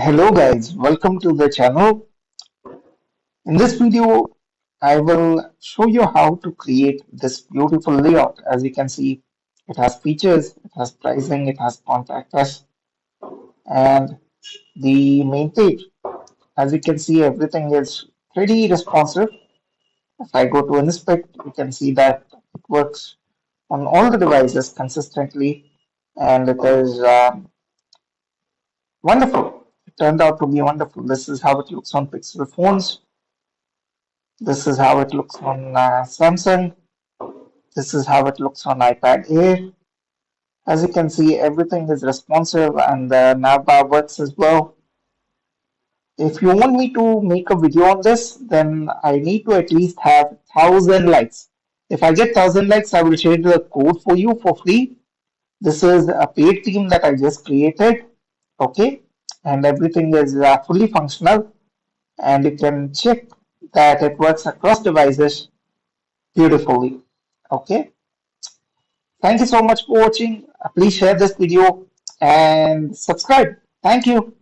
Hello guys, welcome to the channel. In this video, I will show you how to create this beautiful layout. As you can see, it has features, it has pricing, it has contact us, and the main page. As you can see, everything is pretty responsive. If I go to inspect, you can see that it works on all the devices consistently, and it is wonderful. It turned out to be wonderful. This is how it looks on Pixel phones. This is how it looks on Samsung. This is how it looks on iPad Air. As you can see, everything is responsive and the navbar works as well. If you want me to make a video on this, then I need to at least have 1,000 likes. If I get 1,000 likes, I will share the code for you for free. This is a paid theme that I just created. Okay, and everything is fully functional, and you can check that it works across devices beautifully. Okay. Thank you so much for watching. Please share this video and subscribe. Thank you.